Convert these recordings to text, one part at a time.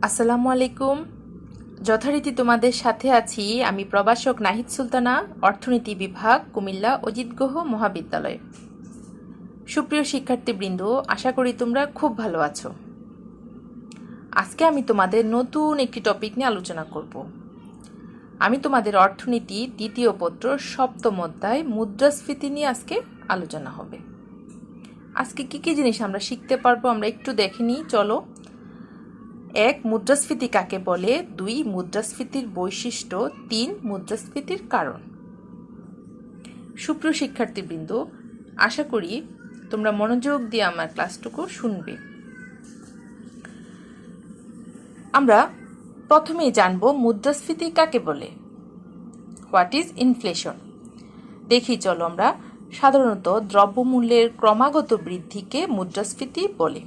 আসসালামু আলাইকুম। যথারীতি তোমাদের সাথে আছি আমি প্রভাষক নাহিদ সুলতানা, অর্থনীতি বিভাগ, কুমিল্লা অজিতগুহ মহাবিদ্যালয়। সুপ্রিয় শিক্ষার্থীবৃন্দ, আশা করি তোমরা খুব ভালো আছো। আজকে আমি তোমাদের নতুন একটি টপিক নিয়ে আলোচনা করব। আমি তোমাদের অর্থনীতি দ্বিতীয় পত্র সপ্তম অধ্যায় মুদ্রাস্ফীতি নিয়ে আজকে আলোচনা হবে। আজকে কি কি জিনিস আমরা শিখতে পারবো আমরা একটু দেখে নিই, চলো। 1. মুদ্রাস্ফীতি কাকে বলে, 2. মুদ্রাস্ফীতির বৈশিষ্ট্য, 3. মুদ্রাস্ফীতির কারণ। সুপ্রিয় শিক্ষার্থীবৃন্দ, আশা করি তোমরা মনোযোগ দিয়ে আমার ক্লাসটুকু শুনবে। আমরা প্রথমেই জানব মুদ্রাস্ফীতি কাকে বলে। What is inflation? দেখি চলো আমরা। সাধারণত দ্রব্যমূল্যের ক্রমাগত বৃদ্ধিকে মুদ্রাস্ফীতি বলে।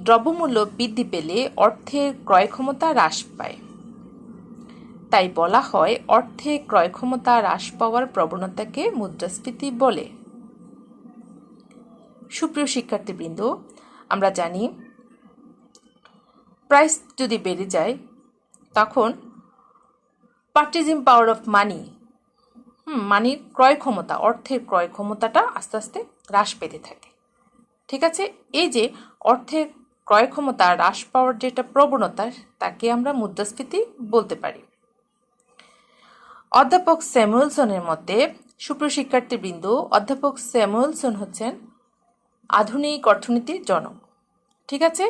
দ্রব্যমূল্য বৃদ্ধি পেলে অর্থের ক্রয় ক্ষমতা হ্রাস পায়, তাই বলা হয় অর্থে ক্রয় ক্ষমতা হ্রাস পাওয়ার প্রবণতাকে মুদ্রাস্ফীতি বলে। সুপ্রিয় শিক্ষার্থীবৃন্দ, আমরা জানি প্রাইস যদি বেড়ে যায় তখন পারচেজিং পাওয়ার অফ মানি, মানির ক্রয় ক্ষমতা, অর্থের ক্রয় ক্ষমতাটা আস্তে আস্তে হ্রাস পেতে থাকে। ঠিক আছে, এই যে অর্থের ক্রয় ক্ষমতা হ্রাস পাওয়ার যেটা প্রবণতা, তাকে আমরা মুদ্রাস্ফীতি বলতে পারি। অধ্যাপক স্যামুয়েলসনের মতে, সুপ্রিয় শিক্ষার্থীবৃন্দ, অধ্যাপক স্যামুয়েলসন হচ্ছেন আধুনিক অর্থনীতির জনক। ঠিক আছে,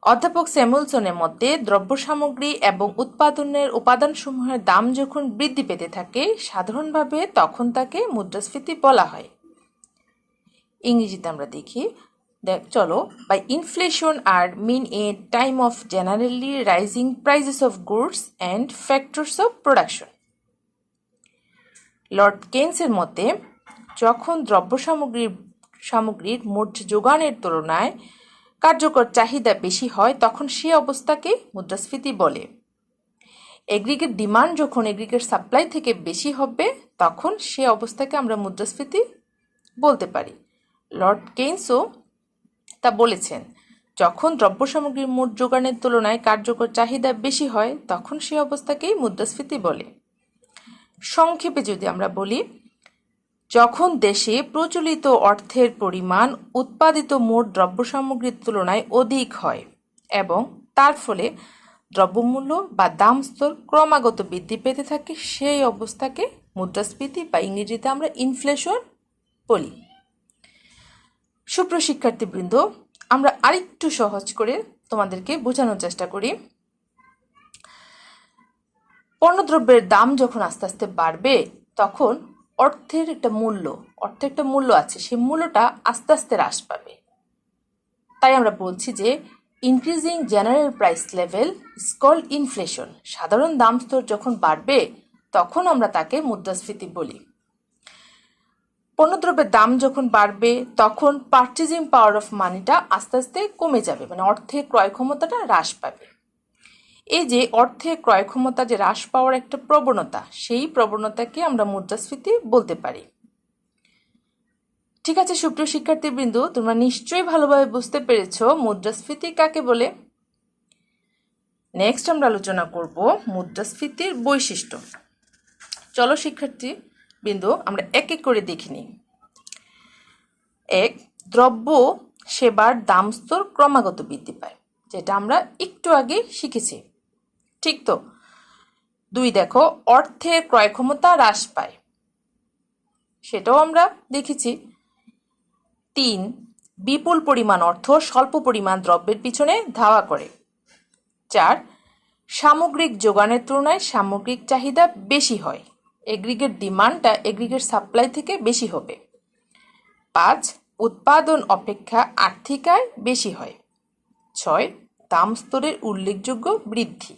অধ্যাপক স্যামুয়েলসনের মতে দ্রব্য সামগ্রী এবং উৎপাদনের উপাদানসমূহের দাম যখন বৃদ্ধি পেতে থাকে সাধারণভাবে তখন তাকে মুদ্রাস্ফীতি বলা হয়। ইংরেজিতে আমরা দেখি, চলো। By inflation are mean a time of generally rising prices of goods and factors of production. Lord কেইন্সের মতে যখন দ্রব্য সামগ্রীর মোট যোগানের তুলনায় কার্যকর চাহিদা বেশি হয় তখন সে অবস্থাকে মুদ্রাস্ফীতি বলে। এগ্রিগেট ডিমান্ড যখন এগ্রিগেট সাপ্লাই থেকে বেশি হবে তখন সে অবস্থাকে আমরা মুদ্রাস্ফীতি বলতে পারি। লর্ড কেইন্সও তা বলেছেন, যখন দ্রব্য সামগ্রীর মোট যোগানের তুলনায় কার্যকর চাহিদা বেশি হয় তখন সে অবস্থাকেই মুদ্রাস্ফীতি বলে। সংক্ষেপে যদি আমরা বলি, যখন দেশে প্রচলিত অর্থের পরিমাণ উৎপাদিত মোট দ্রব্য সামগ্রীর তুলনায় অধিক হয় এবং তার ফলে দ্রব্যমূল্য বা দাম স্তর ক্রমাগত বৃদ্ধি পেতে থাকে, সেই অবস্থাকে মুদ্রাস্ফীতি বা ইংরেজিতে আমরা ইনফ্লেশন বলি। সুপ্রিয় শিক্ষার্থীবৃন্দ, আমরা আরেকটু সহজ করে তোমাদেরকে বোঝানোর চেষ্টা করি। পণ্যদ্রব্যের দাম যখন আস্তে আস্তে বাড়বে তখন অর্থের একটা মূল্য আছে, সেই মূল্যটা আস্তে আস্তে হ্রাস পাবে। তাই আমরা বলছি যে increasing general price level is called inflation. সাধারণ দাম স্তর যখন বাড়বে তখন আমরা তাকে মুদ্রাস্ফীতি বলি। পণ্যদ্রব্যের দাম যখন বাড়বে তখন পারচেজিং পাওয়ার অফ মানিটা আস্তে আস্তে কমে যাবে, মানে অর্থের ক্রয় ক্ষমতাটা হ্রাস পাবে। এই যে অর্থের ক্রয় ক্ষমতা যে হ্রাস পাওয়ার একটা প্রবণতা, সেই প্রবণতাকে আমরা মুদ্রাস্ফীতি বলতে পারি। ঠিক আছে সুপ্রিয় শিক্ষার্থীবৃন্দ, তোমরা নিশ্চয়ই ভালোভাবে বুঝতে পেরেছ মুদ্রাস্ফীতি কাকে বলে। নেক্সট আমরা আলোচনা করব মুদ্রাস্ফীতির বৈশিষ্ট্য। চলো শিক্ষার্থীবৃন্দ, আমরা এক এক করে দেখে নিই। 1. দ্রব্য সেবার দাম স্তর ক্রমাগত বৃদ্ধি পায়, যেটা আমরা একটু আগে শিখেছি, ঠিক তো। 2. দেখো, অর্থের ক্রয় ক্ষমতা হ্রাস পায়, সেটাও আমরা দেখেছি। 3. বিপুল পরিমাণ অর্থ স্বল্প পরিমাণ দ্রব্যের পিছনে ধাওয়া করে। 4. সামগ্রিক যোগানের তুলনায় সামগ্রিক চাহিদা বেশি হয়, এগ্রিগেট ডিমান্ডটা এগ্রিগেট সাপ্লাই থেকে বেশি হবে। 5. উৎপাদন অপেক্ষা আর্থিক আয় বেশি হয়। 6. দাম স্তরের উল্লেখযোগ্য বৃদ্ধি।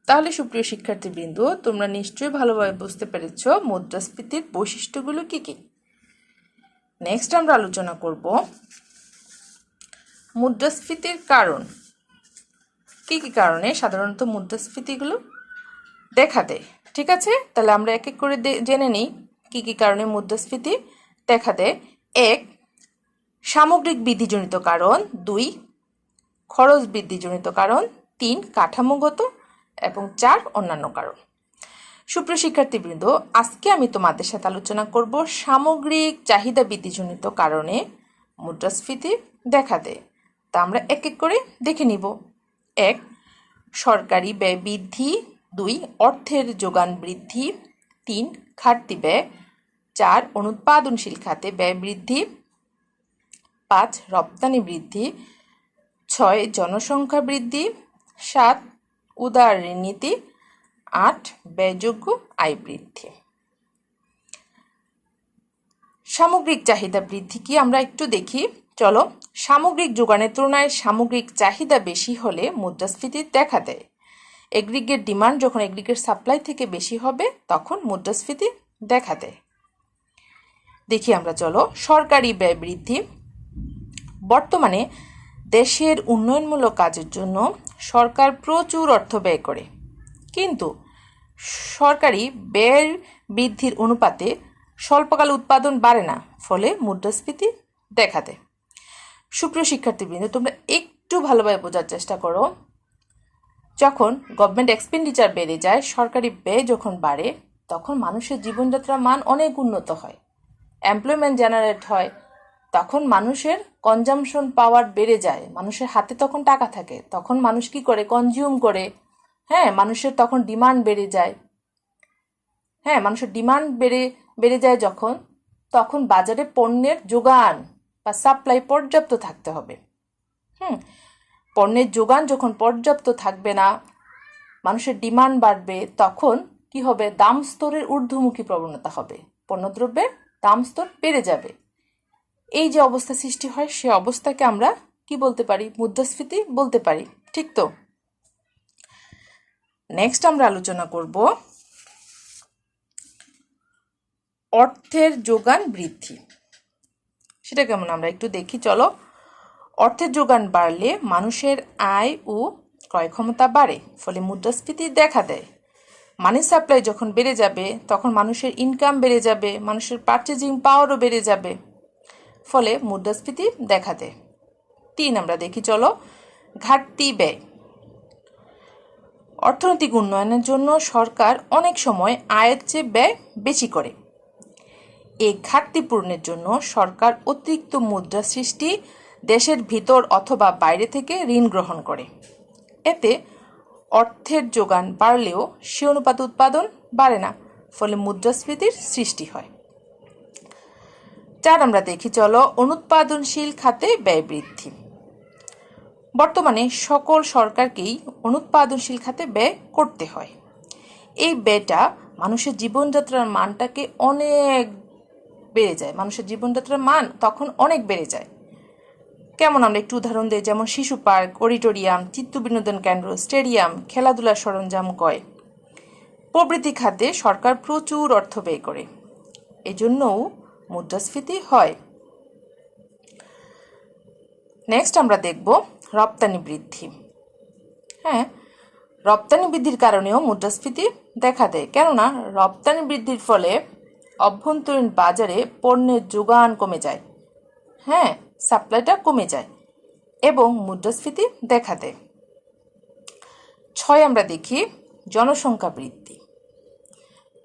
তাহলে সুপ্রিয় শিক্ষার্থীবৃন্দ, তোমরা নিশ্চয়ই ভালোভাবে বুঝতে পেরেছ মুদ্রাস্ফীতির বৈশিষ্ট্যগুলো কি কি। নেক্সট আমরা আলোচনা করব মুদ্রাস্ফীতির কারণ। কি কি কারণে সাধারণত মুদ্রাস্ফীতিগুলো দেখা দেয়। ঠিক আছে, তাহলে আমরা এক এক করে জেনে নিই কি কি কারণে মুদ্রাস্ফীতি দেখা দেয়। 1. সামগ্রিক বৃদ্ধিজনিত কারণ। 2. খরচ বৃদ্ধিজনিত কারণ, 3 কাঠামোগত এবং 4 অন্যান্য কারণ। সুপ্রিয় শিক্ষার্থীবৃন্দ, আজকে আমি তোমাদের সাথে আলোচনা করব সামগ্রিক চাহিদা বৃদ্ধিজনিত কারণে মুদ্রাস্ফীতি দেখা দেয়। তা আমরা এক এক করে দেখে নিব। 1. সরকারি ব্যয় বৃদ্ধি, 2. অর্থের যোগান বৃদ্ধি, 3. ঘাটতি ব্যয়, 4. অনুৎপাদনশীল খাতে ব্যয় বৃদ্ধি, 5. রপ্তানি বৃদ্ধি, 6. জনসংখ্যা বৃদ্ধি, 7. উদার নীতি, 8. ব্যয়যোগ্য আয় বৃদ্ধি। সামগ্রিক চাহিদা বৃদ্ধি কি আমরা একটু দেখি। চলো, সামগ্রিক যোগানের তুলনায় সামগ্রিক চাহিদা বেশি হলে মুদ্রাস্ফীতি দেখা দেয়। এগ্রিগেট ডিমান্ড যখন এগ্রিগেট সাপ্লাই থেকে বেশি হবে তখন মুদ্রাস্ফীতি দেখা দেয়। দেখি আমরা, চলো, সরকারি ব্যয় বৃদ্ধি। বর্তমানে দেশের উন্নয়নমূলক কাজের জন্য সরকার প্রচুর অর্থ ব্যয় করে, কিন্তু সরকারি ব্যয় বৃদ্ধির অনুপাতে স্বল্পকাল উৎপাদন বাড়ে না, ফলে মুদ্রাস্ফীতি দেখা দেয়। সুপ্রিয় শিক্ষার্থীবৃন্দ, তোমরা একটু ভালোভাবে বোঝার চেষ্টা করো। যখন গভর্নমেন্ট এক্সপেন্ডিচার বেড়ে যায়, সরকারি ব্যয় যখন বাড়ে, তখন মানুষের জীবনযাত্রার মান অনেক উন্নত হয়, এমপ্লয়মেন্ট জেনারেট হয়, তখন মানুষের কনজামশন পাওয়ার বেড়ে যায়, মানুষের হাতে তখন টাকা থাকে, তখন মানুষ কি করে, কনজিউম করে। মানুষের তখন ডিমান্ড বেড়ে যায়। মানুষের ডিমান্ড বেড়ে যায় যখন, তখন বাজারে পণ্যের যোগান বা সাপ্লাই পর্যাপ্ত থাকতে হবে। পণ্যের যোগান যখন পর্যাপ্ত থাকবে না, মানুষের ডিমান্ড বাড়বে, তখন কি হবে, দাম স্তরের ঊর্ধ্বমুখী প্রবণতা হবে, পণ্যদ্রব্যের দাম স্তর বেড়ে যাবে। এই যে অবস্থা সৃষ্টি হয়, সে অবস্থাকে আমরা কি বলতে পারি, মুদ্রাস্ফীতি বলতে পারি। ঠিক তো? নেক্সট আমরা আলোচনা করব অর্থের যোগান বৃদ্ধি। সেটা কেমন আমরা একটু দেখি। চলো, অর্থের যোগান বাড়লে মানুষের আয় ও ক্রয় ক্ষমতা বাড়ে, ফলে মুদ্রাস্ফীতি দেখা দেয়। মানি সাপ্লাই যখন বেড়ে যাবে, তখন মানুষের ইনকাম বেড়ে যাবে, মানুষের পারচেজিং পাওয়ারও বেড়ে যাবে, ফলে মুদ্রাস্ফীতি দেখা দেয়। 3 আমরা দেখি, চলো, ঘাটতি ব্যয়। অর্থনৈতিক উন্নয়নের জন্য সরকার অনেক সময় আয়ের চেয়ে ব্যয় বেশি করে। এই ঘাটতি পূরণের জন্য সরকার অতিরিক্ত মুদ্রা সৃষ্টি, দেশের ভিতর অথবা বাইরে থেকে ঋণ গ্রহণ করে। এতে অর্থের যোগান বাড়লেও সে অনুপাতে উৎপাদন বাড়ে না, ফলে মুদ্রাস্ফীতির সৃষ্টি হয়। 4 আমরা দেখি, চলো, অনুৎপাদনশীল খাতে ব্যয় বৃদ্ধি। বর্তমানে সকল সরকারকেই অনুৎপাদনশীল খাতে ব্যয় করতে হয়। এই ব্যয়টা মানুষের জীবনযাত্রার মানটাকে অনেক বেড়ে যায়, মানুষের জীবনযাত্রার মান তখন অনেক বেড়ে যায়। কেমন আমরা একটু উদাহরণ দিই, যেমন শিশু পার্ক, অডিটোরিয়াম, চিত্ত বিনোদন কেন্দ্র, স্টেডিয়াম, খেলাধুলার সরঞ্জাম ক্রয় প্রভৃতি খাতে সরকার প্রচুর অর্থ ব্যয় করে, এজন্যও মুদ্রাস্ফীতি হয়। নেক্সট আমরা দেখব রপ্তানি বৃদ্ধি। রপ্তানি বৃদ্ধির কারণেও মুদ্রাস্ফীতি দেখা দেয়, কেননা রপ্তানি বৃদ্ধির ফলে অভ্যন্তরীণ বাজারে পণ্যের যোগান কমে যায়, সাপ্লাইটা কমে যায় এবং মুদ্রাস্ফীতি দেখা দেয়। 6 আমরা দেখি জনসংখ্যা বৃদ্ধি।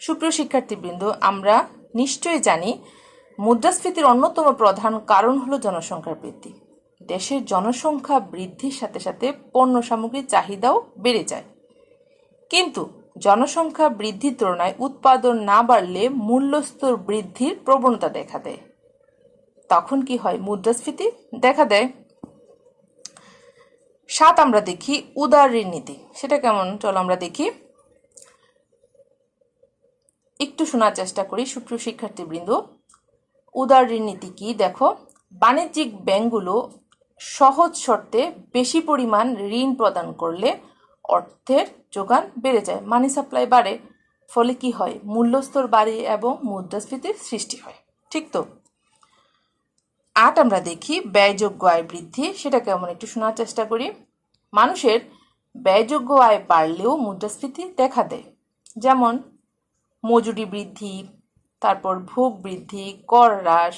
সুপ্রিয় শিক্ষার্থীবৃন্দ, আমরা নিশ্চয়ই জানি মুদ্রাস্ফীতির অন্যতম প্রধান কারণ হলো জনসংখ্যা বৃদ্ধি। দেশের জনসংখ্যা বৃদ্ধির সাথে সাথে পণ্য সামগ্রীর চাহিদাও বেড়ে যায়, কিন্তু জনসংখ্যা বৃদ্ধির তুলনায় উৎপাদন না বাড়লে মূল্যস্তর বৃদ্ধির প্রবণতা দেখা দেয়, তখন কি হয়, মুদ্রাস্ফীতি দেখা দেয়। 7 আমরা দেখি উদার নীতি। সেটা কেমন, চলো আমরা দেখি, একটু শোনার চেষ্টা করি। সুপ্রিয় শিক্ষার্থীবৃন্দ, উদার নীতি কি দেখো, বাণিজ্যিক ব্যাংকগুলো সহজ শর্তে বেশি পরিমাণ ঋণ প্রদান করলে অর্থের যোগান বেড়ে যায়, মানি সাপ্লাই বাড়ে, ফলে কি হয়, মূল্যস্তর বাড়ে এবং মুদ্রাস্ফীতির সৃষ্টি হয়। ঠিক তো? 8 আমরা দেখি ব্যয়যোগ্য আয় বৃদ্ধি। সেটা কেমন একটু শোনার চেষ্টা করি। মানুষের ব্যয়যোগ্য আয় বাড়লেও মুদ্রাস্ফীতি দেখা দেয়, যেমন মজুরি বৃদ্ধি, তারপর ভোগ বৃদ্ধি, কর হ্রাস,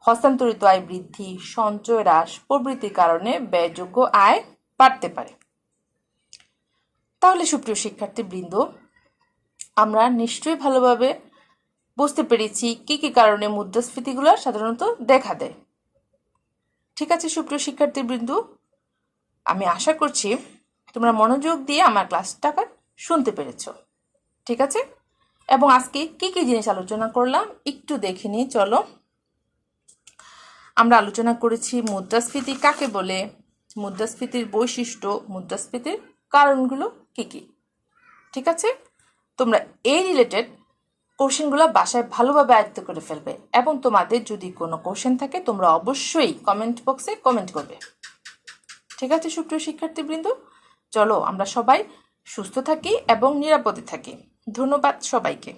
হস্তান্তরিত আয় বৃদ্ধি, সঞ্চয় হ্রাস প্রভৃতির কারণে ব্যয়যোগ্য আয় বাড়তে পারে। তাহলে সুপ্রিয় শিক্ষার্থীবৃন্দ, আমরা নিশ্চয়ই ভালোভাবে বুঝতে পেরেছি কি কি কারণে মুদ্রাস্ফীতিগুলো সাধারণত দেখা দেয়। ঠিক আছে সুপ্রিয় শিক্ষার্থীবৃন্দ, আমি আশা করছি তোমরা মনোযোগ দিয়ে আমার ক্লাসটাকে শুনতে পেরেছ। ঠিক আছে, এবং আজকে কি কি জিনিস আলোচনা করলাম একটু দেখে নিই। চলো, আমরা আলোচনা করেছি মুদ্রাস্ফীতি কাকে বলে, মুদ্রাস্ফীতির বৈশিষ্ট্য, মুদ্রাস্ফীতির কারণগুলো কি কি। ঠিক আছে, তোমরা এই রিলেটেড কোশ্চেনগুলো বাসায় ভালোভাবে আয়ত্ত করে ফেলবে, এবং তোমাদের যদি কোনো কোশ্চেন থাকে তোমরা অবশ্যই কমেন্ট বক্সে কমেন্ট করবে। ঠিক আছে সুপ্রিয় শিক্ষার্থীবৃন্দ, চলো আমরা সবাই সুস্থ থাকি এবং নিরাপদে থাকি। ধন্যবাদ সবাইকে।